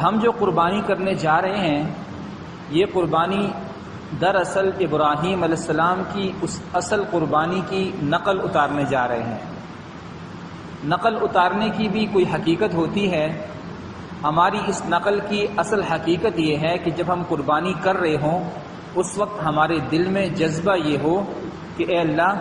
ہم جو قربانی کرنے جا رہے ہیں یہ قربانی دراصل ابراہیم علیہ السلام کی اس اصل قربانی کی نقل اتارنے جا رہے ہیں۔ نقل اتارنے کی بھی کوئی حقیقت ہوتی ہے۔ ہماری اس نقل کی اصل حقیقت یہ ہے کہ جب ہم قربانی کر رہے ہوں اس وقت ہمارے دل میں جذبہ یہ ہو کہ اے اللہ،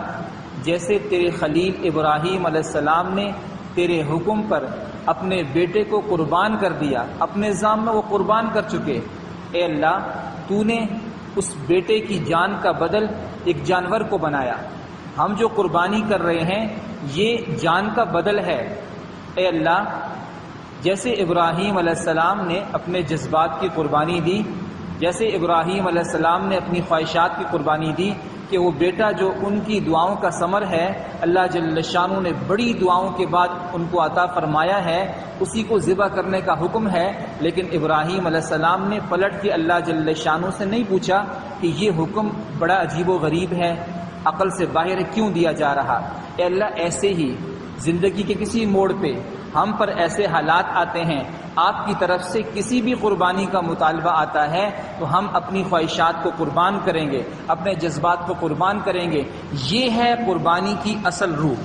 جیسے تیرے خلیل ابراہیم علیہ السلام نے تیرے حکم پر اپنے بیٹے کو قربان کر دیا، اپنے ذات میں وہ قربان کر چکے، اے اللہ تو نے اس بیٹے کی جان کا بدل ایک جانور کو بنایا، ہم جو قربانی کر رہے ہیں یہ جان کا بدل ہے۔ اے اللہ، جیسے ابراہیم علیہ السلام نے اپنے جذبات کی قربانی دی، جیسے ابراہیم علیہ السلام نے اپنی خواہشات کی قربانی دی کہ وہ بیٹا جو ان کی دعاؤں کا ثمر ہے، اللہ جل شانہ نے بڑی دعاؤں کے بعد ان کو عطا فرمایا ہے، اسی کو ذبح کرنے کا حکم ہے، لیکن ابراہیم علیہ السلام نے پلٹ کے اللہ جل شانہ سے نہیں پوچھا کہ یہ حکم بڑا عجیب و غریب ہے، عقل سے باہر کیوں دیا جا رہا۔ اے اللہ، ایسے ہی زندگی کے کسی موڑ پہ ہم پر ایسے حالات آتے ہیں، آپ کی طرف سے کسی بھی قربانی کا مطالبہ آتا ہے تو ہم اپنی خواہشات کو قربان کریں گے، اپنے جذبات کو قربان کریں گے۔ یہ ہے قربانی کی اصل روح۔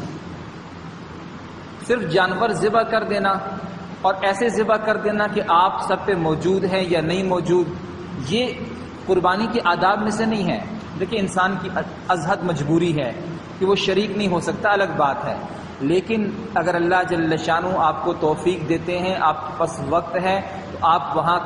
صرف جانور ذبح کر دینا اور ایسے ذبح کر دینا کہ آپ سب پہ موجود ہیں یا نہیں موجود، یہ قربانی کے آداب میں سے نہیں ہے۔ دیکھیں، انسان کی ازحد مجبوری ہے کہ وہ شریک نہیں ہو سکتا، الگ بات ہے، لیکن اگر اللہ جل شانہ آپ کو توفیق دیتے ہیں، آپ کے پاس وقت ہے، تو آپ وہاں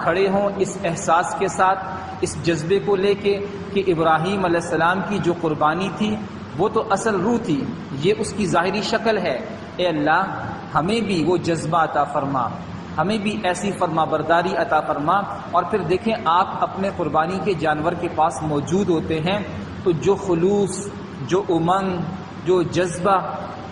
کھڑے ہوں اس احساس کے ساتھ، اس جذبے کو لے کے کہ ابراہیم علیہ السلام کی جو قربانی تھی وہ تو اصل روح تھی، یہ اس کی ظاہری شکل ہے۔ اے اللہ، ہمیں بھی وہ جذبہ عطا فرما، ہمیں بھی ایسی فرما برداری عطا فرما۔ اور پھر دیکھیں، آپ اپنے قربانی کے جانور کے پاس موجود ہوتے ہیں تو جو خلوص، جو امنگ، جو جذبہ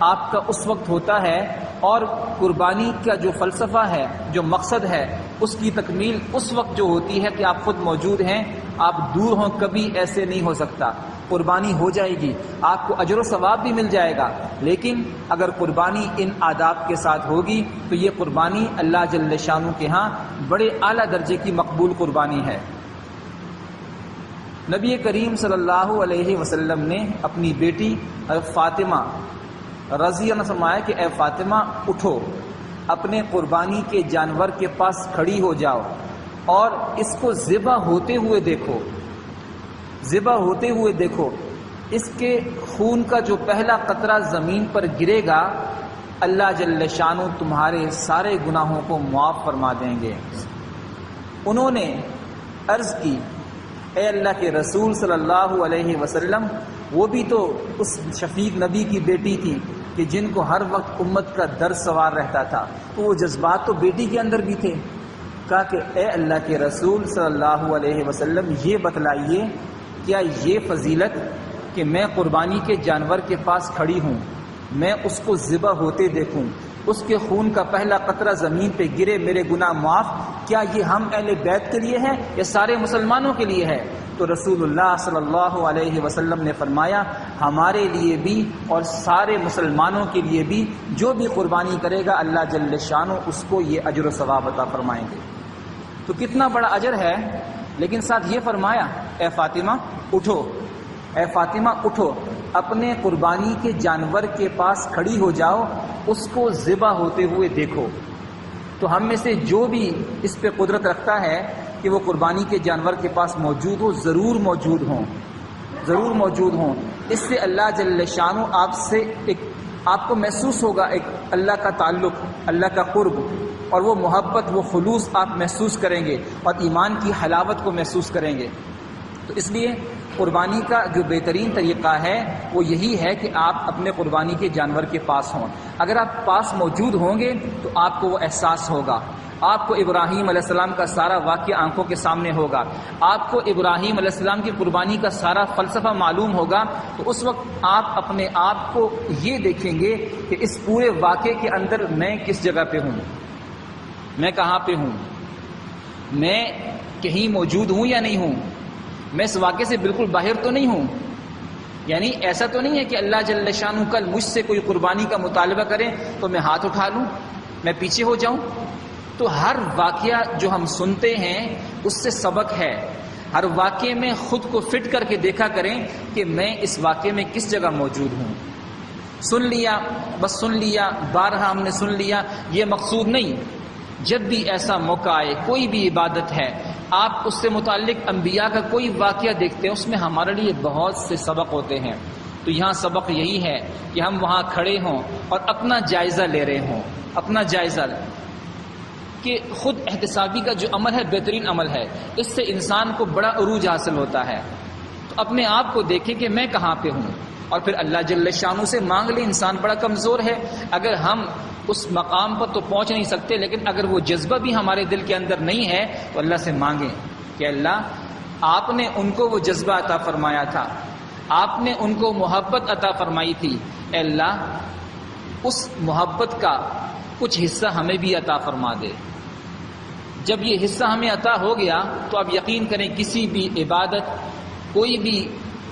آپ کا اس وقت ہوتا ہے، اور قربانی کا جو فلسفہ ہے، جو مقصد ہے، اس کی تکمیل اس وقت جو ہوتی ہے کہ آپ خود موجود ہیں، آپ دور ہوں، کبھی ایسے نہیں ہو سکتا۔ قربانی ہو جائے گی، آپ کو اجر و ثواب بھی مل جائے گا، لیکن اگر قربانی ان آداب کے ساتھ ہوگی تو یہ قربانی اللہ جل شانہ کے ہاں بڑے اعلیٰ درجے کی مقبول قربانی ہے۔ نبی کریم صلی اللہ علیہ وسلم نے اپنی بیٹی فاطمہ رضی اللہ عنہا فرمایا کہ اے فاطمہ، اٹھو، اپنے قربانی کے جانور کے پاس کھڑی ہو جاؤ اور اس کو ذبح ہوتے ہوئے دیکھو، ذبح ہوتے ہوئے دیکھو، اس کے خون کا جو پہلا قطرہ زمین پر گرے گا، اللہ جل شانہ تمہارے سارے گناہوں کو معاف فرما دیں گے۔ انہوں نے عرض کی، اے اللہ کے رسول صلی اللہ علیہ وسلم، وہ بھی تو اس شفیق نبی کی بیٹی تھی کہ جن کو ہر وقت امت کا درد سوار رہتا تھا، تو وہ جذبات تو بیٹی کے اندر بھی تھے۔ کہا کہ اے اللہ کے رسول صلی اللہ علیہ وسلم، یہ بتلائیے کیا یہ فضیلت کہ میں قربانی کے جانور کے پاس کھڑی ہوں، میں اس کو ذبح ہوتے دیکھوں، اس کے خون کا پہلا قطرہ زمین پہ گرے، میرے گناہ معاف، کیا یہ ہم اہل بیت کے لیے ہے یا سارے مسلمانوں کے لیے ہے؟ تو رسول اللہ صلی اللہ علیہ وسلم نے فرمایا، ہمارے لیے بھی اور سارے مسلمانوں کے لیے بھی، جو بھی قربانی کرے گا اللہ جل شانہ اس کو یہ اجر و ثواب عطا فرمائیں گے۔ تو کتنا بڑا اجر ہے، لیکن ساتھ یہ فرمایا، اے فاطمہ اٹھو، اے فاطمہ اٹھو، اپنے قربانی کے جانور کے پاس کھڑی ہو جاؤ، اس کو ذبح ہوتے ہوئے دیکھو۔ تو ہم میں سے جو بھی اس پہ قدرت رکھتا ہے کہ وہ قربانی کے جانور کے پاس موجود ہو، ضرور موجود ہوں، ضرور موجود ہوں۔ اس سے اللہ جل شانہ آپ کو محسوس ہوگا ایک اللہ کا تعلق، اللہ کا قرب، اور وہ محبت، وہ خلوص آپ محسوس کریں گے اور ایمان کی حلاوت کو محسوس کریں گے۔ تو اس لیے قربانی کا جو بہترین طریقہ ہے وہ یہی ہے کہ آپ اپنے قربانی کے جانور کے پاس ہوں۔ اگر آپ پاس موجود ہوں گے تو آپ کو وہ احساس ہوگا، آپ کو ابراہیم علیہ السلام کا سارا واقعہ آنکھوں کے سامنے ہوگا، آپ کو ابراہیم علیہ السلام کی قربانی کا سارا فلسفہ معلوم ہوگا، تو اس وقت آپ اپنے آپ کو یہ دیکھیں گے کہ اس پورے واقعے کے اندر میں کس جگہ پہ ہوں، میں کہاں پہ ہوں، میں کہیں موجود ہوں یا نہیں ہوں، میں اس واقعے سے بالکل باہر تو نہیں ہوں۔ یعنی ایسا تو نہیں ہے کہ اللہ جل شانہ کل مجھ سے کوئی قربانی کا مطالبہ کرے تو میں ہاتھ اٹھا لوں، میں پیچھے ہو جاؤں، تو ہر واقعہ جو ہم سنتے ہیں اس سے سبق ہے. ہر واقعے میں خود کو فٹ کر کے دیکھا کریں کہ میں اس واقعے میں کس جگہ موجود ہوں. سن لیا بس سن لیا، بارہا ہم نے سن لیا، یہ مقصود نہیں. جب بھی ایسا موقع آئے، کوئی بھی عبادت ہے، آپ اس سے متعلق انبیاء کا کوئی واقعہ دیکھتے ہیں، اس میں ہمارے لیے بہت سے سبق ہوتے ہیں. تو یہاں سبق یہی ہے کہ ہم وہاں کھڑے ہوں اور اپنا جائزہ لے رہے ہوں، اپنا جائزہ کہ خود احتسابی کا جو عمل ہے بہترین عمل ہے، اس سے انسان کو بڑا عروج حاصل ہوتا ہے. تو اپنے آپ کو دیکھیں کہ میں کہاں پہ ہوں، اور پھر اللہ جل شانہ سے مانگ لیں. انسان بڑا کمزور ہے، اگر ہم اس مقام پر تو پہنچ نہیں سکتے، لیکن اگر وہ جذبہ بھی ہمارے دل کے اندر نہیں ہے تو اللہ سے مانگیں کہ اللہ آپ نے ان کو وہ جذبہ عطا فرمایا تھا، آپ نے ان کو محبت عطا فرمائی تھی، اے اللہ اس محبت کا کچھ حصہ ہمیں بھی عطا فرما دے. جب یہ حصہ ہمیں عطا ہو گیا تو آپ یقین کریں کسی بھی عبادت، کوئی بھی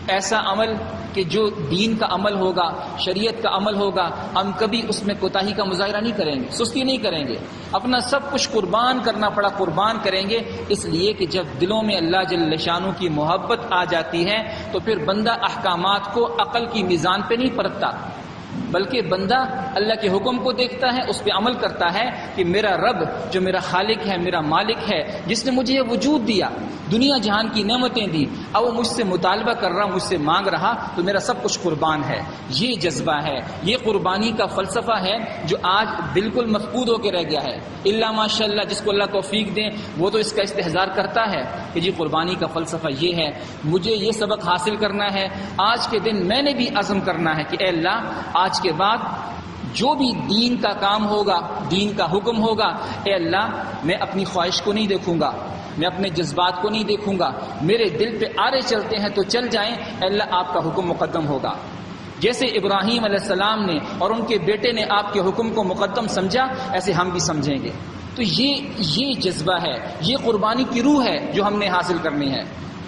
ایسا عمل کہ جو دین کا عمل ہوگا، شریعت کا عمل ہوگا، ہم کبھی اس میں کوتاہی کا مظاہرہ نہیں کریں گے، سستی نہیں کریں گے. اپنا سب کچھ قربان کرنا پڑا قربان کریں گے، اس لیے کہ جب دلوں میں اللہ جل شانہ کی محبت آ جاتی ہے تو پھر بندہ احکامات کو عقل کی میزان پہ نہیں پرکھتا، بلکہ بندہ اللہ کے حکم کو دیکھتا ہے، اس پہ عمل کرتا ہے کہ میرا رب جو میرا خالق ہے، میرا مالک ہے، جس نے مجھے یہ وجود دیا، دنیا جہان کی نعمتیں دی، اب وہ مجھ سے مطالبہ کر رہا، مجھ سے مانگ رہا، تو میرا سب کچھ قربان ہے. یہ جذبہ ہے، یہ قربانی کا فلسفہ ہے جو آج بالکل مفقود ہو کے رہ گیا ہے. الا ماشاء اللہ جس کو اللہ توفیق دیں وہ تو اس کا استحضار کرتا ہے کہ جی قربانی کا فلسفہ یہ ہے، مجھے یہ سبق حاصل کرنا ہے. آج کے دن میں نے بھی عزم کرنا ہے کہ اے اللہ آج کے بعد جو بھی دین کا کام ہوگا، دین کا حکم ہوگا، اے اللہ میں اپنی خواہش کو نہیں دیکھوں گا، میں اپنے جذبات کو نہیں دیکھوں گا، میرے دل پہ آرے چلتے ہیں تو چل جائیں، اے اللہ آپ کا حکم مقدم ہوگا. جیسے ابراہیم علیہ السلام نے اور ان کے بیٹے نے آپ کے حکم کو مقدم سمجھا، ایسے ہم بھی سمجھیں گے. تو یہ جذبہ ہے، یہ قربانی کی روح ہے جو ہم نے حاصل کرنی ہے.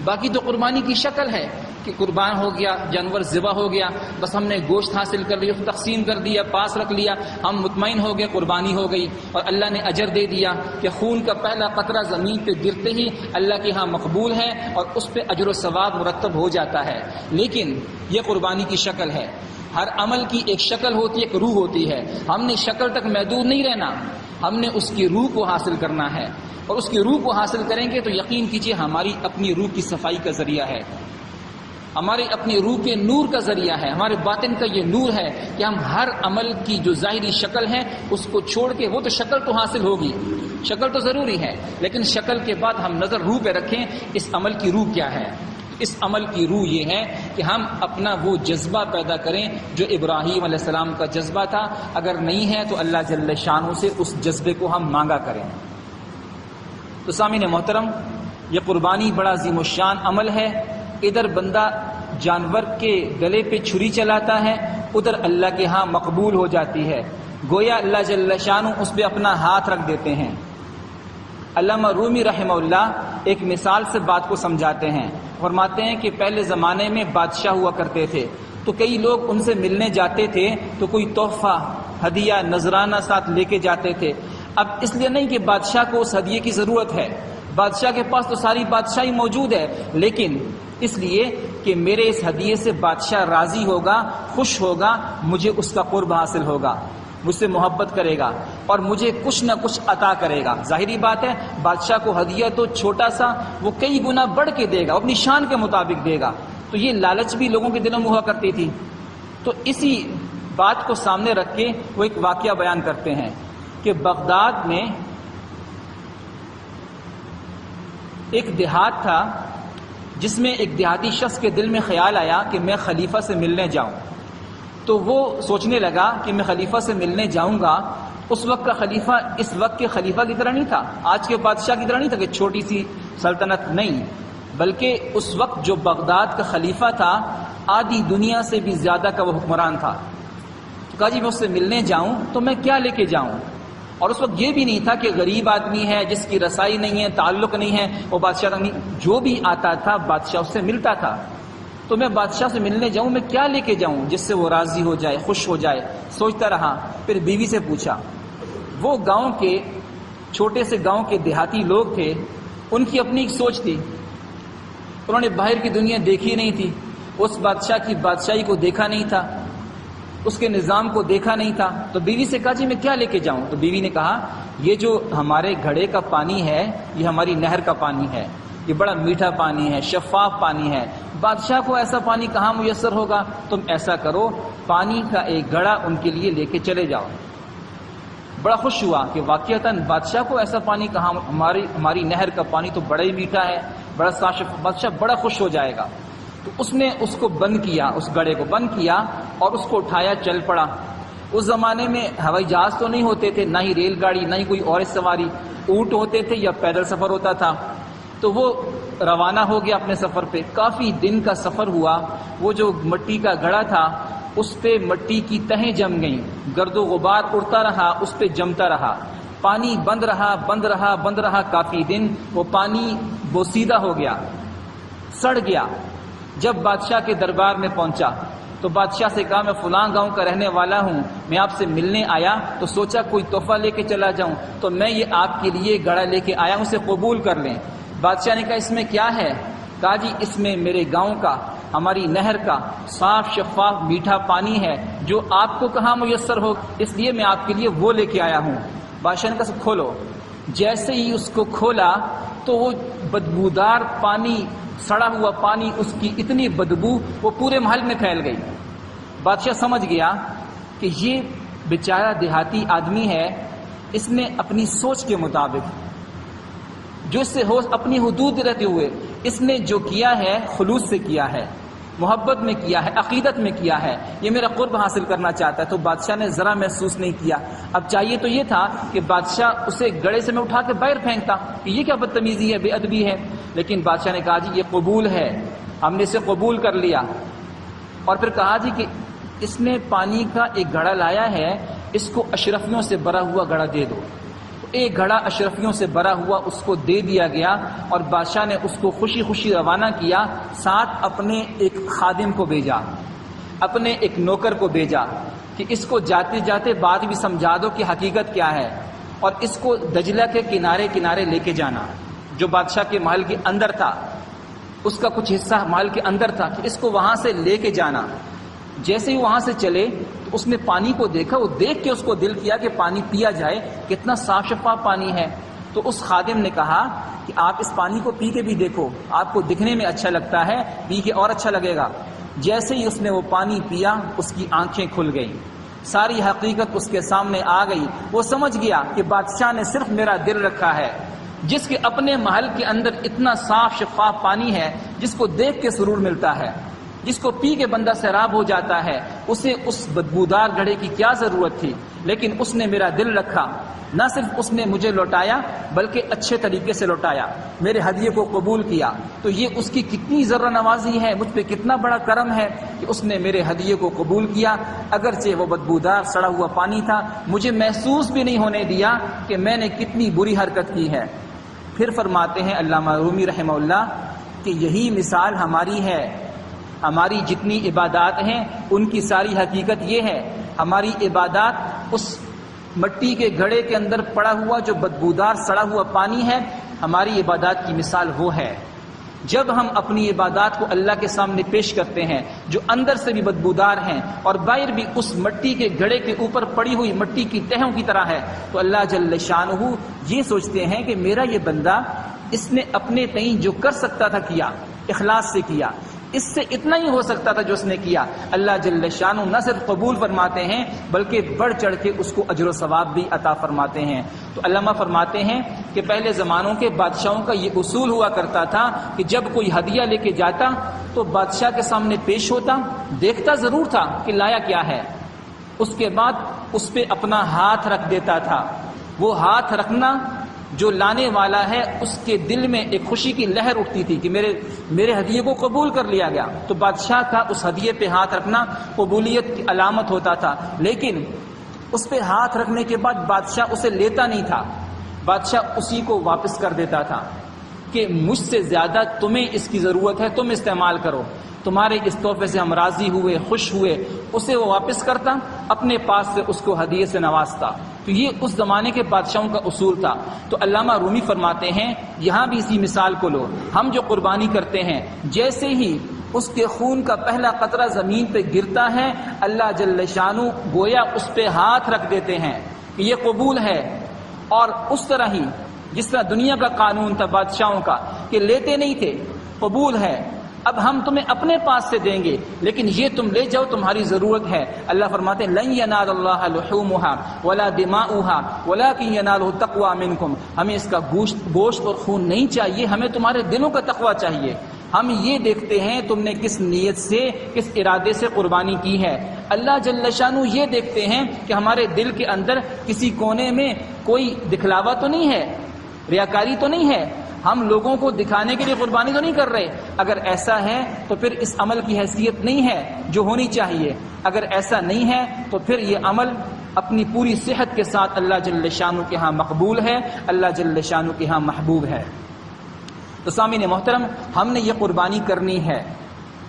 باقی تو قربانی کی شکل ہے کہ قربان ہو گیا، جانور ذبح ہو گیا، بس ہم نے گوشت حاصل کر لیا، تقسیم کر دیا، پاس رکھ لیا، ہم مطمئن ہو گئے، قربانی ہو گئی، اور اللہ نے اجر دے دیا کہ خون کا پہلا قطرہ زمین پہ گرتے ہی اللہ کے ہاں مقبول ہے اور اس پہ اجر و ثواب مرتب ہو جاتا ہے. لیکن یہ قربانی کی شکل ہے. ہر عمل کی ایک شکل ہوتی ہے، ایک روح ہوتی ہے. ہم نے شکل تک محدود نہیں رہنا، ہم نے اس کی روح کو حاصل کرنا ہے، اور اس کی روح کو حاصل کریں گے تو یقین کیجئے ہماری اپنی روح کی صفائی کا ذریعہ ہے، ہمارے اپنی روح کے نور کا ذریعہ ہے، ہمارے باطن کا یہ نور ہے کہ ہم ہر عمل کی جو ظاہری شکل ہے اس کو چھوڑ کے، وہ تو شکل تو حاصل ہوگی، شکل تو ضروری ہے، لیکن شکل کے بعد ہم نظر روح پہ رکھیں اس عمل کی روح کیا ہے. اس عمل کی روح یہ ہے کہ ہم اپنا وہ جذبہ پیدا کریں جو ابراہیم علیہ السلام کا جذبہ تھا. اگر نہیں ہے تو اللہ جل شانہ سے اس جذبے کو ہم مانگا کریں. تو سامعین محترم، یہ قربانی بڑا عظیم الشان عمل ہے. ادھر بندہ جانور کے گلے پہ چھری چلاتا ہے، ادھر اللہ کے ہاں مقبول ہو جاتی ہے. گویا اللہ جل شانہ اس پہ اپنا ہاتھ رکھ دیتے ہیں. علامہ رومی رحمہ اللہ ایک مثال سے بات کو سمجھاتے ہیں. فرماتے ہیں کہ پہلے زمانے میں بادشاہ ہوا کرتے تھے تو کئی لوگ ان سے ملنے جاتے تھے تو کوئی تحفہ، ہدیہ، نذرانہ ساتھ لے کے جاتے تھے. اب اس لیے نہیں کہ بادشاہ کو اس ہدیے کی ضرورت ہے، بادشاہ کے پاس تو ساری بادشاہی موجود ہے، لیکن اس لیے کہ میرے اس ہدیے سے بادشاہ راضی ہوگا، خوش ہوگا، مجھے اس کا قرب حاصل ہوگا، مجھ سے محبت کرے گا اور مجھے کچھ نہ کچھ عطا کرے گا. ظاہری بات ہے بادشاہ کو ہدیہ تو چھوٹا سا، وہ کئی گنا بڑھ کے دے گا، اپنی شان کے مطابق دے گا. تو یہ لالچ بھی لوگوں کے دلوں میں ہوا کرتی تھی. تو اسی بات کو سامنے رکھ کے وہ ایک واقعہ بیان کرتے ہیں کہ بغداد میں ایک دیہات تھا جس میں ایک دیہاتی شخص کے دل میں خیال آیا کہ میں خلیفہ سے ملنے جاؤں. تو وہ سوچنے لگا کہ میں خلیفہ سے ملنے جاؤں گا. اس وقت کا خلیفہ اس وقت کے خلیفہ کی طرح نہیں تھا، آج کے بادشاہ کی طرح نہیں تھا کہ چھوٹی سی سلطنت، نہیں، بلکہ اس وقت جو بغداد کا خلیفہ تھا آدھی دنیا سے بھی زیادہ کا وہ حکمران تھا. تو کہا جی میں اس سے ملنے جاؤں تو میں کیا لے کے جاؤں؟ اور اس وقت یہ بھی نہیں تھا کہ غریب آدمی ہے، جس کی رسائی نہیں ہے، تعلق نہیں ہے، وہ بادشاہ تک نہیں، جو بھی آتا تھا بادشاہ اس سے ملتا تھا. تو میں بادشاہ سے ملنے جاؤں، میں کیا لے کے جاؤں جس سے وہ راضی ہو جائے، خوش ہو جائے. سوچتا رہا، پھر بیوی سے پوچھا. وہ گاؤں کے چھوٹے سے گاؤں کے دیہاتی لوگ تھے، ان کی اپنی ایک سوچ تھی، انہوں نے باہر کی دنیا دیکھی نہیں تھی، اس بادشاہ کی بادشاہی کو دیکھا نہیں تھا، اس کے نظام کو دیکھا نہیں تھا۔ تو بیوی سے کہا جی میں کیا لے کے جاؤں؟ تو بیوی نے کہا یہ جو ہمارے گھڑے کا پانی ہے یہ ہماری نہر کا پانی ہے، یہ بڑا میٹھا پانی ہے، شفاف پانی ہے، بادشاہ کو ایسا پانی کہاں میسر ہوگا؟ تم ایسا کرو، پانی کا ایک گھڑا ان کے لیے لے کے چلے جاؤ۔ بڑا خوش ہوا کہ واقعتاً بادشاہ کو ایسا پانی کہاں، ہماری نہر کا پانی تو بڑا ہی میٹھا ہے، بڑا صاف، بادشاہ بڑا خوش ہو جائے گا۔ تو اس نے اس کو بند کیا، اس گھڑے کو بند کیا اور اس کو اٹھایا، چل پڑا۔ اس زمانے میں ہوائی جہاز تو نہیں ہوتے تھے، نہ ہی ریل گاڑی، نہ ہی کوئی اور سواری، اونٹ ہوتے تھے یا پیدل سفر ہوتا تھا۔ تو وہ روانہ ہو گیا اپنے سفر پہ، کافی دن کا سفر ہوا۔ وہ جو مٹی کا گھڑا تھا اس پہ مٹی کی تہیں جم گئیں، گرد و غبار اڑتا رہا، اس پہ جمتا رہا، پانی بند رہا بند رہا بند رہا، کافی دن وہ پانی بوسیدہ ہو گیا، سڑ گیا۔ جب بادشاہ کے دربار میں پہنچا تو بادشاہ سے کہا میں فلاں گاؤں کا رہنے والا ہوں، میں آپ سے ملنے آیا تو سوچا کوئی تحفہ لے کے چلا جاؤں، تو میں یہ آپ کے لیے گھڑا لے کے آیا ہوں، اسے قبول کر لیں۔ بادشاہ نے کہا اس میں کیا ہے؟ کہا جی اس میں میرے گاؤں کا، ہماری نہر کا صاف شفاف میٹھا پانی ہے جو آپ کو کہاں میسر ہو، اس لیے میں آپ کے لیے وہ لے کے آیا ہوں۔ بادشاہ نے کہا کھولو۔ جیسے ہی اس کو کھولا تو وہ بدبودار پانی، سڑا ہوا پانی، اس کی اتنی بدبو وہ پورے محل میں پھیل گئی۔ بادشاہ سمجھ گیا کہ یہ بیچارہ دیہاتی آدمی ہے، اس نے اپنی سوچ کے مطابق جو اس سے ہو اپنی حدود رہتے ہوئے اس نے جو کیا ہے خلوص سے کیا ہے، محبت میں کیا ہے، عقیدت میں کیا ہے، یہ میرا قرب حاصل کرنا چاہتا ہے۔ تو بادشاہ نے ذرا محسوس نہیں کیا۔ اب چاہیے تو یہ تھا کہ بادشاہ اسے گڑے سے میں اٹھا کے باہر پھینکتا کہ یہ کیا بدتمیزی ہے، بے ادبی ہے، لیکن بادشاہ نے کہا جی یہ قبول ہے، ہم نے اسے قبول کر لیا۔ اور پھر کہا جی کہ اس نے پانی کا ایک گھڑا لایا ہے، اس کو اشرفیوں سے بھرا ہوا گھڑا دے دو۔ ایک گھڑا اشرفیوں سے بھرا ہوا اس کو دے دیا گیا اور بادشاہ نے اس کو خوشی خوشی روانہ کیا، ساتھ اپنے ایک خادم کو بھیجا، اپنے ایک نوکر کو بھیجا کہ اس کو جاتے جاتے بات بھی سمجھا دو کہ حقیقت کیا ہے، اور اس کو دجلہ کے کنارے کنارے لے کے جانا، جو بادشاہ کے محل کے اندر تھا، اس کا کچھ حصہ محل کے اندر تھا، کہ اس کو وہاں سے لے کے جانا۔ جیسے ہی وہاں سے چلے تو اس نے پانی کو دیکھا، وہ دیکھ کے اس کو دل کیا کہ پانی پیا جائے، کتنا صاف شفاف پانی ہے۔ تو اس خادم نے کہا کہ آپ اس پانی کو پی کے بھی دیکھو، آپ کو دکھنے میں اچھا لگتا ہے، پی کے اور اچھا لگے گا۔ جیسے ہی اس نے وہ پانی پیا اس کی آنکھیں کھل گئیں، ساری حقیقت اس کے سامنے آ گئی۔ وہ سمجھ گیا کہ بادشاہ نے صرف میرا دل رکھا ہے، جس کے اپنے محل کے اندر اتنا صاف شفاف پانی ہے، جس کو دیکھ کے سرور ملتا ہے، جس کو پی کے بندہ سیراب ہو جاتا ہے، اسے اس بدبودار گھڑے کی کیا ضرورت تھی؟ لیکن اس نے میرا دل رکھا، نہ صرف اس نے مجھے لوٹایا بلکہ اچھے طریقے سے لوٹایا، میرے ہدیے کو قبول کیا۔ تو یہ اس کی کتنی ذرہ نوازی ہے، مجھ پہ کتنا بڑا کرم ہے کہ اس نے میرے ہدیے کو قبول کیا، اگرچہ وہ بدبودار سڑا ہوا پانی تھا، مجھے محسوس بھی نہیں ہونے دیا کہ میں نے کتنی بری حرکت کی ہے۔ پھر فرماتے ہیں علامہ رومی رحمہ اللہ کہ یہی مثال ہماری ہے، ہماری جتنی عبادات ہیں ان کی ساری حقیقت یہ ہے، ہماری عبادات اس مٹی کے گھڑے کے اندر پڑا ہوا جو بدبودار سڑا ہوا پانی ہے، ہماری عبادات کی مثال وہ ہے۔ جب ہم اپنی عبادات کو اللہ کے سامنے پیش کرتے ہیں جو اندر سے بھی بدبودار ہیں اور باہر بھی اس مٹی کے گھڑے کے اوپر پڑی ہوئی مٹی کی تہوں کی طرح ہے، تو اللہ جل شانہ یہ سوچتے ہیں کہ میرا یہ بندہ، اس نے اپنے تئیں جو کر سکتا تھا کیا، اخلاص سے کیا، اس سے اتنا ہی ہو سکتا تھا جو اس نے کیا۔ اللہ جل شانہ نہ صرف قبول فرماتے ہیں بلکہ بڑھ چڑھ کے اس کو اجر و ثواب بھی عطا فرماتے ہیں۔ تو علامہ فرماتے ہیں کہ پہلے زمانوں کے بادشاہوں کا یہ اصول ہوا کرتا تھا کہ جب کوئی ہدیہ لے کے جاتا تو بادشاہ کے سامنے پیش ہوتا، دیکھتا ضرور تھا کہ لایا کیا ہے، اس کے بعد اس پہ اپنا ہاتھ رکھ دیتا تھا۔ وہ ہاتھ رکھنا جو لانے والا ہے اس کے دل میں ایک خوشی کی لہر اٹھتی تھی کہ میرے ہدیے کو قبول کر لیا گیا، تو بادشاہ کا اس ہدیے پہ ہاتھ رکھنا قبولیت کی علامت ہوتا تھا۔ لیکن اس پہ ہاتھ رکھنے کے بعد بادشاہ اسے لیتا نہیں تھا، بادشاہ اسی کو واپس کر دیتا تھا کہ مجھ سے زیادہ تمہیں اس کی ضرورت ہے، تم استعمال کرو۔ تمہارے اس تحفے سے ہم راضی ہوئے، خوش ہوئے، اسے وہ واپس کرتا، اپنے پاس سے اس کو ہدیے سے نوازتا۔ تو یہ اس زمانے کے بادشاہوں کا اصول تھا۔ تو علامہ رومی فرماتے ہیں یہاں بھی اسی مثال کو لو، ہم جو قربانی کرتے ہیں جیسے ہی اس کے خون کا پہلا قطرہ زمین پہ گرتا ہے، اللہ جل شانو گویا اس پہ ہاتھ رکھ دیتے ہیں کہ یہ قبول ہے۔ اور اس طرح ہی جس طرح دنیا کا قانون تھا بادشاہوں کا کہ لیتے نہیں تھے، قبول ہے، اب ہم تمہیں اپنے پاس سے دیں گے لیکن یہ تم لے جاؤ، تمہاری ضرورت ہے۔ اللہ فرماتے ہیں لن ینال اللہ لحومها ولا دماؤها ولکن ینالہ التقوی منکم، ہمیں اس کا گوشت اور خون نہیں چاہیے، ہمیں تمہارے دلوں کا تقوی چاہیے۔ ہم یہ دیکھتے ہیں تم نے کس نیت سے، کس ارادے سے قربانی کی ہے۔ اللہ جل شانو یہ دیکھتے ہیں کہ ہمارے دل کے اندر کسی کونے میں کوئی دکھلاوا تو نہیں ہے، ریاکاری تو نہیں ہے، ہم لوگوں کو دکھانے کے لیے قربانی تو نہیں کر رہے۔ اگر ایسا ہے تو پھر اس عمل کی حیثیت نہیں ہے جو ہونی چاہیے۔ اگر ایسا نہیں ہے تو پھر یہ عمل اپنی پوری صحت کے ساتھ اللہ جل شانو کے ہاں مقبول ہے، اللہ جل شانو کے ہاں محبوب ہے۔ تو سامعین محترم، ہم نے یہ قربانی کرنی ہے۔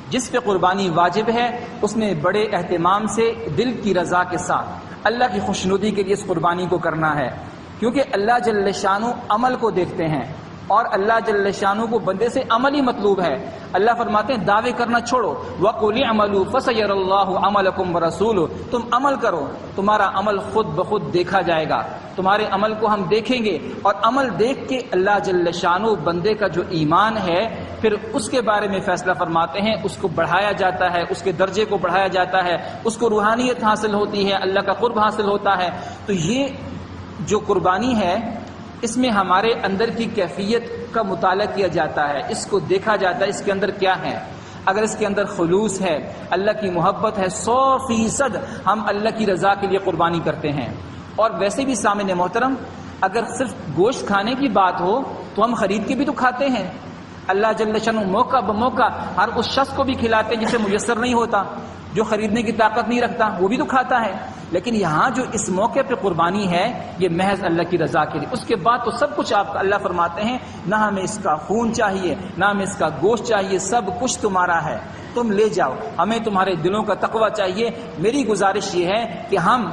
جس پہ قربانی واجب ہے اس نے بڑے اہتمام سے دل کی رضا کے ساتھ اللہ کی خوشنودی کے لیے اس قربانی کو کرنا ہے، کیونکہ اللہ جل شانو عمل کو دیکھتے ہیں اور اللہ جل شانو کو بندے سے عمل ہی مطلوب ہے۔ اللہ فرماتے ہیں دعوے کرنا چھوڑو، وَقُلِ اعْمَلُوا فَسَيَرَ اللَّهُ عَمَلَكُمْ وَرَسُولُهُ، تم عمل کرو، تمہارا عمل خود بخود دیکھا جائے گا، تمہارے عمل کو ہم دیکھیں گے، اور عمل دیکھ کے اللہ جل شانو بندے کا جو ایمان ہے پھر اس کے بارے میں فیصلہ فرماتے ہیں، اس کو بڑھایا جاتا ہے، اس کے درجے کو بڑھایا جاتا ہے، اس کو روحانیت حاصل ہوتی ہے، اللہ کا قرب حاصل ہوتا ہے۔ تو یہ جو قربانی ہے اس میں ہمارے اندر کی کیفیت کا مطالعہ کیا جاتا ہے، اس کو دیکھا جاتا ہے اس کے اندر کیا ہے۔ اگر اس کے اندر خلوص ہے، اللہ کی محبت ہے، 100% ہم اللہ کی رضا کے لیے قربانی کرتے ہیں۔ اور ویسے بھی سامعین محترم، اگر صرف گوشت کھانے کی بات ہو تو ہم خرید کے بھی تو کھاتے ہیں۔ اللہ جل شانہ موقع بموقع ہر اس شخص کو بھی کھلاتے ہیں جسے میسر نہیں ہوتا، جو خریدنے کی طاقت نہیں رکھتا، وہ بھی تو کھاتا ہے۔ لیکن یہاں جو اس موقع پہ قربانی ہے یہ محض اللہ کی رضا کے لیے، اس کے بعد تو سب کچھ آپ اللہ فرماتے ہیں نہ ہمیں اس کا خون چاہیے، نہ ہمیں اس کا گوشت چاہیے، سب کچھ تمہارا ہے، تم لے جاؤ، ہمیں تمہارے دلوں کا تقوی چاہیے۔ میری گزارش یہ ہے کہ ہم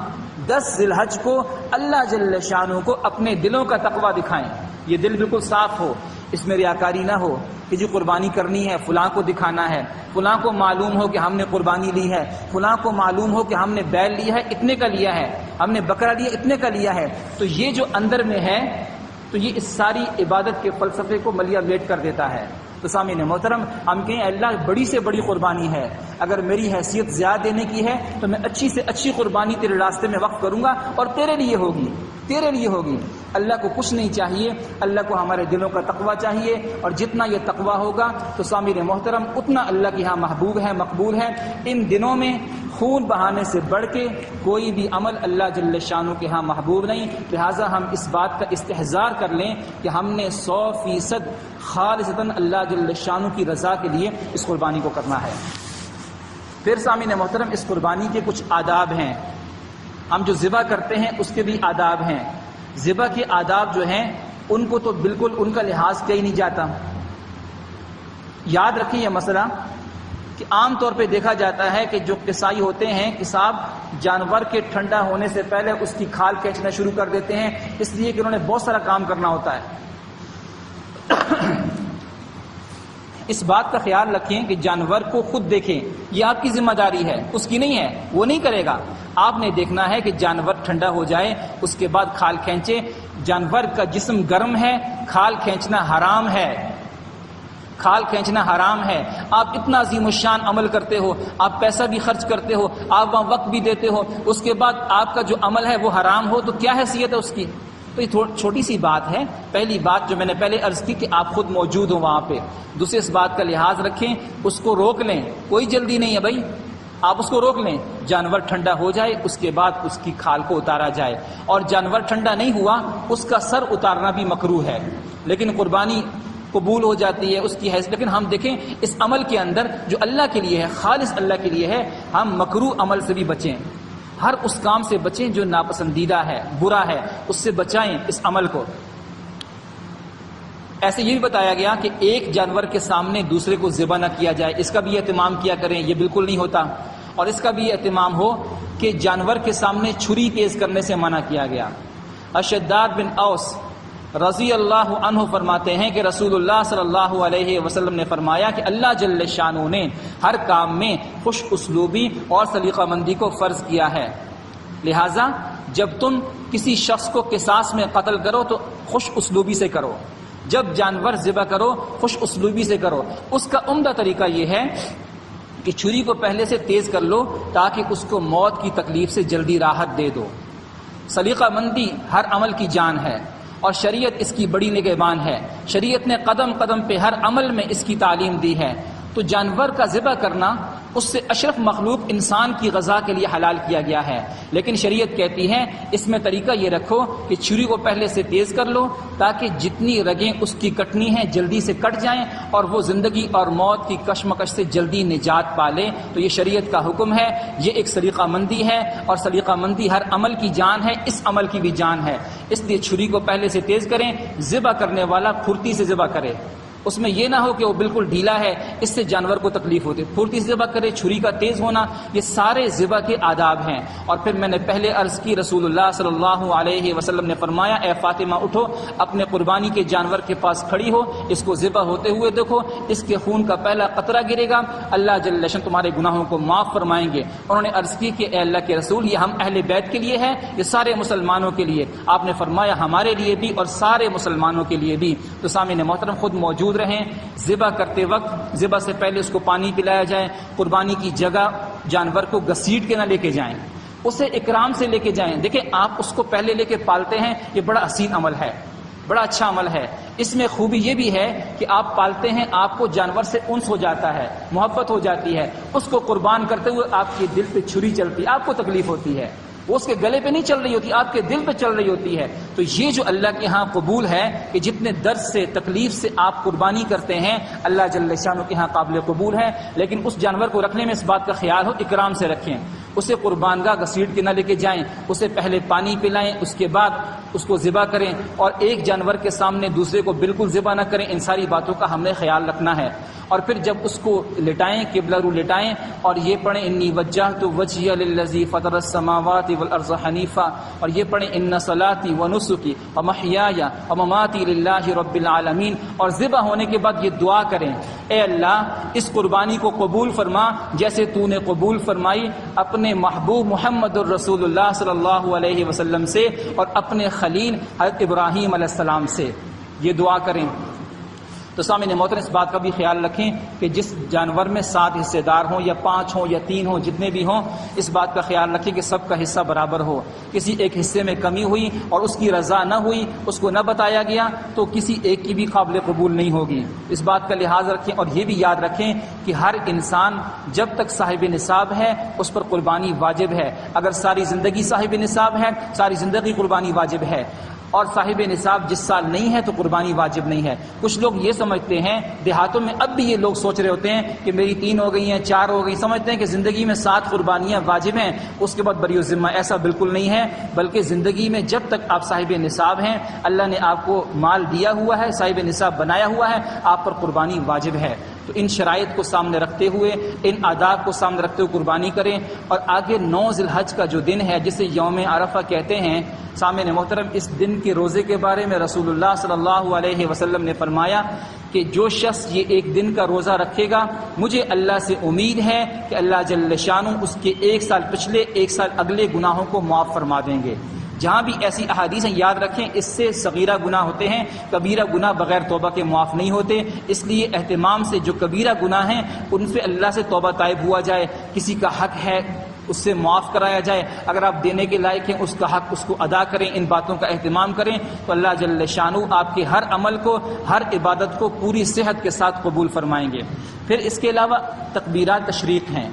10 ذی الحج کو اللہ جل شانہ کو اپنے دلوں کا تقوی دکھائیں، یہ دل بالکل صاف ہو، اس میں ریاکاری نہ ہو کہ جو قربانی کرنی ہے فلاں کو دکھانا ہے، فلاں کو معلوم ہو کہ ہم نے قربانی لی ہے، فلاں کو معلوم ہو کہ ہم نے بیل لیا ہے اتنے کا لیا ہے، ہم نے بکرا لیا اتنے کا لیا ہے۔ تو یہ جو اندر میں ہے تو یہ اس ساری عبادت کے فلسفے کو ملیا میٹ کر دیتا ہے۔ تو سامعین محترم، ہم کہیں اللہ بڑی سے بڑی قربانی ہے، اگر میری حیثیت زیادہ دینے کی ہے تو میں اچھی سے اچھی قربانی تیرے راستے میں وقف کروں گا اور تیرے لیے ہوگی، تیرے لیے ہوگی۔ اللہ کو کچھ نہیں چاہیے، اللہ کو ہمارے دلوں کا تقوی چاہیے، اور جتنا یہ تقوی ہوگا تو سامعین محترم اتنا اللہ کے ہاں محبوب ہے، مقبول ہے۔ ان دنوں میں خون بہانے سے بڑھ کے کوئی بھی عمل اللہ جل شانہ کے ہاں محبوب نہیں، لہٰذا ہم اس بات کا استحضار کر لیں کہ ہم نے 100% خالصتاً اللہ جل شانہ کی رضا کے لیے اس قربانی کو کرنا ہے۔ پھر سامعین محترم، اس قربانی کے کچھ آداب ہیں، ہم جو ذبح کرتے ہیں اس کے بھی آداب ہیں۔ ذبح کے آداب جو ہیں ان کو تو بالکل ان کا لحاظ کیا ہی نہیں جاتا۔ یاد رکھیں یہ مسئلہ کہ عام طور پہ دیکھا جاتا ہے کہ جو قصائی ہوتے ہیں، قصاب جانور کے ٹھنڈا ہونے سے پہلے اس کی کھال کھینچنا شروع کر دیتے ہیں، اس لیے کہ انہوں نے بہت سارا کام کرنا ہوتا ہے۔ اس بات کا خیال رکھیں کہ جانور کو خود دیکھیں، یہ آپ کی ذمہ داری ہے، اس کی نہیں ہے، وہ نہیں کرے گا۔ آپ نے دیکھنا ہے کہ جانور ٹھنڈا ہو جائے، اس کے بعد کھال کھینچے۔ جانور کا جسم گرم ہے، کھال کھینچنا حرام ہے، کھال کھینچنا حرام ہے۔ آپ اتنا عظیم الشان عمل کرتے ہو، آپ پیسہ بھی خرچ کرتے ہو، آپ وہاں وقت بھی دیتے ہو، اس کے بعد آپ کا جو عمل ہے وہ حرام ہو تو کیا حیثیت ہے اس کی؟ تو یہ چھوٹی سی بات ہے۔ پہلی بات جو میں نے پہلے عرض کی کہ آپ خود موجود ہو وہاں پہ۔ دوسرے اس بات کا لحاظ رکھیں، اس کو روک لیں، کوئی جلدی نہیں ہے بھائی، آپ اس کو روک لیں، جانور ٹھنڈا ہو جائے اس کے بعد اس کی کھال کو اتارا جائے، اور جانور ٹھنڈا نہیں ہوا اس کا سر اتارنا بھی مکروہ ہے، لیکن قربانی قبول ہو جاتی ہے اس کی حیثیت۔ لیکن ہم دیکھیں اس عمل کے اندر جو اللہ کے لیے ہے، خالص اللہ کے لیے ہے، ہم مکروہ عمل سے بھی بچیں، ہر اس کام سے بچیں جو ناپسندیدہ ہے، برا ہے، اس سے بچائیں اس عمل کو۔ ایسے یہ بھی بتایا گیا کہ ایک جانور کے سامنے دوسرے کو ذبح نہ کیا جائے، اس کا بھی اہتمام کیا کریں، یہ بالکل نہیں ہوتا. اور اس کا بھی اہتمام ہو کہ جانور کے سامنے چھری تیز کرنے سے منع کیا گیا. شداد بن اوس رضی اللہ عنہ فرماتے ہیں کہ رسول اللہ صلی اللہ علیہ وسلم نے فرمایا کہ اللہ جل شانہ نے ہر کام میں خوش اسلوبی اور سلیقہ مندی کو فرض کیا ہے، لہٰذا جب تم کسی شخص کو قصاص میں قتل کرو تو خوش اسلوبی سے کرو، جب جانور ذبح کرو خوش اسلوبی سے کرو. اس کا عمدہ طریقہ یہ ہے کہ چھری کو پہلے سے تیز کر لو تاکہ اس کو موت کی تکلیف سے جلدی راحت دے دو. سلیقہ مندی ہر عمل کی جان ہے اور شریعت اس کی بڑی نگہبان ہے. شریعت نے قدم قدم پہ ہر عمل میں اس کی تعلیم دی ہے. تو جانور کا ذبح کرنا اس سے اشرف مخلوق انسان کی غذا کے لیے حلال کیا گیا ہے، لیکن شریعت کہتی ہے اس میں طریقہ یہ رکھو کہ چھری کو پہلے سے تیز کر لو تاکہ جتنی رگیں اس کی کٹنی ہیں جلدی سے کٹ جائیں اور وہ زندگی اور موت کی کشمکش سے جلدی نجات پا لے. تو یہ شریعت کا حکم ہے، یہ ایک سلیقہ مندی ہے، اور سلیقہ مندی ہر عمل کی جان ہے، اس عمل کی بھی جان ہے. اس لیے چھری کو پہلے سے تیز کریں. ذبح کرنے والا پھرتی سے ذبح کرے، اس میں یہ نہ ہو کہ وہ بالکل ڈھیلا ہے، اس سے جانور کو تکلیف ہوتی. پھرتی سے ذبح کرے، چھری کا تیز ہونا، یہ سارے ذبح کے آداب ہیں. اور پھر میں نے پہلے عرض کی رسول اللہ صلی اللہ علیہ وسلم نے فرمایا اے فاطمہ اٹھو، اپنے قربانی کے جانور کے پاس کھڑی ہو، اس کو ذبح ہوتے ہوئے دیکھو، اس کے خون کا پہلا قطرہ گرے گا، اللہ جل شان تمہارے گناہوں کو معاف فرمائیں گے. انہوں نے عرض کی کہ اے اللہ کے رسول یہ ہم اہل بیت کے لیے ہے، یہ سارے مسلمانوں کے لیے؟ آپ نے فرمایا ہمارے لیے بھی اور سارے مسلمانوں کے لیے بھی. تو سامعین محترم خود موجود رہیں. ذبح کرتے وقت ذبح سے پہلے اس کو پانی پلایا جائے. قربانی کی جگہ جانور کو گھسیٹ کے نہ لے کے جائیں، اسے اکرام سے لے کے جائیں. دیکھیں آپ اس کو پہلے لے کے پالتے ہیں، یہ بڑا حسین عمل ہے، بڑا اچھا عمل ہے. اس میں خوبی یہ بھی ہے کہ آپ پالتے ہیں، آپ کو جانور سے انس ہو جاتا ہے، محبت ہو جاتی ہے. اس کو قربان کرتے ہوئے آپ کے دل پہ چھری چلتی ہے، آپ کو تکلیف ہوتی ہے، وہ اس کے گلے پہ نہیں چل رہی ہوتی، آپ کے دل پہ چل رہی ہوتی ہے. تو یہ جو اللہ کے ہاں قبول ہے کہ جتنے درد سے تکلیف سے آپ قربانی کرتے ہیں، اللہ جل شانہ کے ہاں قابل قبول ہے. لیکن اس جانور کو رکھنے میں اس بات کا خیال ہو اکرام سے رکھیں. اسے قربان گاہ گھسیٹ کے نہ لے کے جائیں، اسے پہلے پانی پلائیں، اس کے بعد اس کو ذبح کریں، اور ایک جانور کے سامنے دوسرے کو بالکل ذبح نہ کریں. ان ساری باتوں کا ہم نے خیال رکھنا ہے. اور پھر جب اس کو لٹائیں، قبلہ رو لٹائیں اور یہ پڑھیں انی وجہت وجہی للذی فطر السماوات والارض حنیفا، اور یہ پڑھیں ان صلاتی ونسکی ومحیایا ومماتی للہ رب العالمین. اور ذبح ہونے کے بعد یہ دعا کریں اے اللہ اس قربانی کو قبول فرما جیسے تو نے قبول فرمائی اپنے محبوب محمد الرسول اللہ صلی اللہ علیہ وسلم سے اور اپنے خلیل حضرت ابراہیم علیہ السلام سے. یہ دعا کریں. تو سامعین محترم اس بات کا بھی خیال رکھیں کہ جس جانور میں 7 حصے دار ہوں یا 5 ہوں یا 3 ہوں، جتنے بھی ہوں، اس بات کا خیال رکھیں کہ سب کا حصہ برابر ہو. کسی ایک حصے میں کمی ہوئی اور اس کی رضا نہ ہوئی، اس کو نہ بتایا گیا، تو کسی ایک کی بھی قابل قبول نہیں ہوگی. اس بات کا لحاظ رکھیں. اور یہ بھی یاد رکھیں کہ ہر انسان جب تک صاحب نصاب ہے اس پر قربانی واجب ہے. اگر ساری زندگی صاحب نصاب ہے، ساری زندگی قربانی واجب ہے. اور صاحب نصاب جس سال نہیں ہے تو قربانی واجب نہیں ہے. کچھ لوگ یہ سمجھتے ہیں، دیہاتوں میں اب بھی یہ لوگ سوچ رہے ہوتے ہیں کہ میری 3 ہو گئی ہیں، 4 ہو گئی، سمجھتے ہیں کہ زندگی میں 7 قربانیاں واجب ہیں، اس کے بعد بری ذمہ. ایسا بالکل نہیں ہے، بلکہ زندگی میں جب تک آپ صاحب نصاب ہیں، اللہ نے آپ کو مال دیا ہوا ہے، صاحب نصاب بنایا ہوا ہے، آپ پر قربانی واجب ہے. تو ان شرائط کو سامنے رکھتے ہوئے، ان آداب کو سامنے رکھتے ہوئے قربانی کریں. اور آگے 9 ذی الحج کا جو دن ہے جسے یوم عرفہ کہتے ہیں، سامعین محترم اس دن کے روزے کے بارے میں رسول اللہ صلی اللہ علیہ وسلم نے فرمایا کہ جو شخص یہ ایک دن کا روزہ رکھے گا، مجھے اللہ سے امید ہے کہ اللہ جل شانہ اس کے 1 سال پچھلے 1 سال اگلے گناہوں کو معاف فرما دیں گے. جہاں بھی ایسی احادیث ہیں یاد رکھیں اس سے صغیرہ گناہ ہوتے ہیں، کبیرہ گناہ بغیر توبہ کے معاف نہیں ہوتے. اس لیے اہتمام سے جو کبیرہ گناہ ہیں ان سے اللہ سے توبہ طائب ہوا جائے. کسی کا حق ہے اس سے معاف کرایا جائے، اگر آپ دینے کے لائق ہیں اس کا حق اس کو ادا کریں. ان باتوں کا اہتمام کریں تو اللہ جل شانہ آپ کے ہر عمل کو، ہر عبادت کو پوری صحت کے ساتھ قبول فرمائیں گے. پھر اس کے علاوہ تکبیرات تشریق ہیں،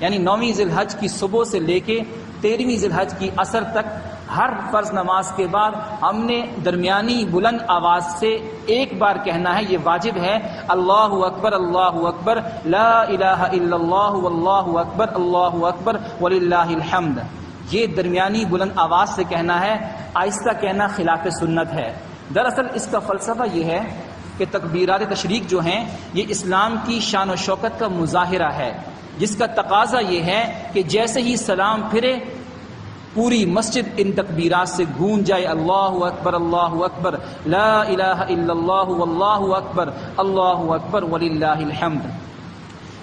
یعنی 9ویں ذی الحج کی صبح سے لے کے 13ویں ذی الحج کی عصر تک ہر فرض نماز کے بعد ہم نے درمیانی بلند آواز سے ایک بار کہنا ہے، یہ واجب ہے، اللہ اکبر اللہ اکبر لا الہ الا اللہ واللہ اکبر اللہ اکبر وللہ الحمد. یہ درمیانی بلند آواز سے کہنا ہے، آہستہ کہنا خلاف سنت ہے. دراصل اس کا فلسفہ یہ ہے کہ تکبیرات تشریق جو ہیں یہ اسلام کی شان و شوکت کا مظاہرہ ہے، جس کا تقاضا یہ ہے کہ جیسے ہی سلام پھرے پوری مسجد ان تکبیرات سے گونج جائے، اللہ اکبر لا الہ الا اللہ واللہ اکبر وللہ الحمد۔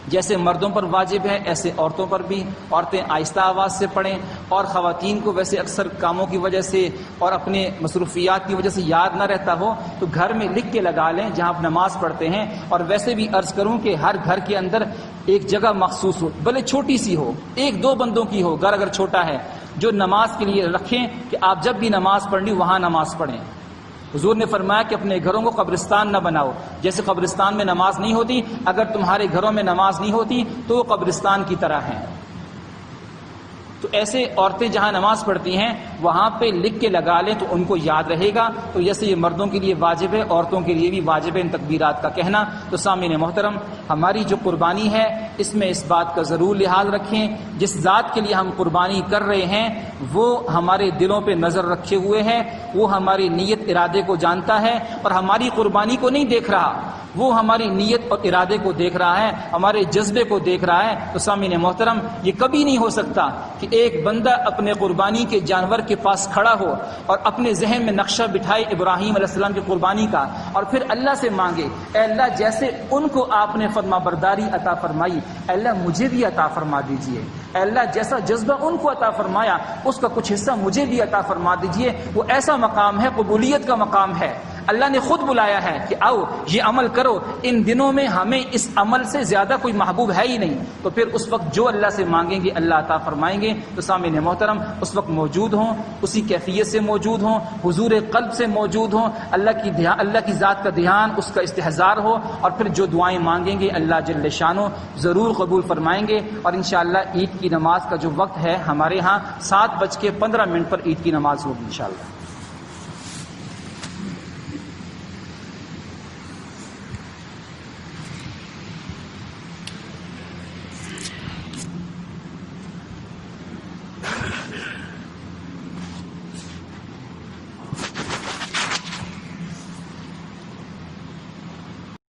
جیسے مردوں پر واجب ہے ایسے عورتوں پر بھی، عورتیں آہستہ آواز سے پڑھیں، اور خواتین کو ویسے اکثر کاموں کی وجہ سے اور اپنے مصروفیات کی وجہ سے یاد نہ رہتا ہو تو گھر میں لکھ کے لگا لیں جہاں آپ نماز پڑھتے ہیں۔ اور ویسے بھی عرض کروں کہ ہر گھر کے اندر ایک جگہ مخصوص ہو، بھلے چھوٹی سی ہو، 1-2 بندوں کی ہو، گھر اگر چھوٹا ہے، جو نماز کے لیے رکھیں کہ آپ جب بھی نماز پڑھنی وہاں نماز پڑھیں۔ حضور نے فرمایا کہ اپنے گھروں کو قبرستان نہ بناؤ، جیسے قبرستان میں نماز نہیں ہوتی، اگر تمہارے گھروں میں نماز نہیں ہوتی تو وہ قبرستان کی طرح ہیں۔ تو ایسے عورتیں جہاں نماز پڑھتی ہیں وہاں پہ لکھ کے لگا لیں تو ان کو یاد رہے گا۔ تو جیسے یہ مردوں کے لیے واجب ہے، عورتوں کے لیے بھی واجب ہے ان تکبیرات کا کہنا۔ تو سامعین محترم، ہماری جو قربانی ہے اس میں اس بات کا ضرور لحاظ رکھیں، جس ذات کے لیے ہم قربانی کر رہے ہیں وہ ہمارے دلوں پہ نظر رکھے ہوئے ہے، وہ ہماری نیت ارادے کو جانتا ہے اور ہماری قربانی کو نہیں دیکھ رہا، وہ ہماری نیت اور ارادے کو دیکھ رہا ہے، ہمارے جذبے کو دیکھ رہا ہے۔ تو سامعین محترم، یہ کبھی نہیں ہو سکتا کہ ایک بندہ اپنے قربانی کے جانور کے پاس کھڑا ہو اور اپنے ذہن میں نقشہ بٹھائے ابراہیم علیہ السلام کی قربانی کا، اور پھر اللہ سے مانگے اے اللہ جیسے ان کو آپ نے فرما برداری عطا فرمائی، اے اللہ مجھے بھی عطا فرما دیجئے، اے اللہ جیسا جذبہ ان کو عطا فرمایا اس کا کچھ حصہ مجھے بھی عطا فرما دیجئے۔ وہ ایسا مقام ہے، قبولیت کا مقام ہے۔ اللہ نے خود بلایا ہے کہ آؤ یہ عمل کرو، ان دنوں میں ہمیں اس عمل سے زیادہ کوئی محبوب ہے ہی نہیں۔ تو پھر اس وقت جو اللہ سے مانگیں گے اللہ عطا فرمائیں گے۔ تو سامعین محترم، اس وقت موجود ہوں، اسی کیفیت سے موجود ہوں، حضور قلب سے موجود ہوں، اللہ کی ذات کا دھیان، اس کا استحضار ہو، اور پھر جو دعائیں مانگیں گے اللہ جل شانہ ضرور قبول فرمائیں گے۔ اور انشاءاللہ عید کی نماز کا جو وقت ہے ہمارے ہاں 7:15 پر عید کی نماز ہوگی انشاءاللہ۔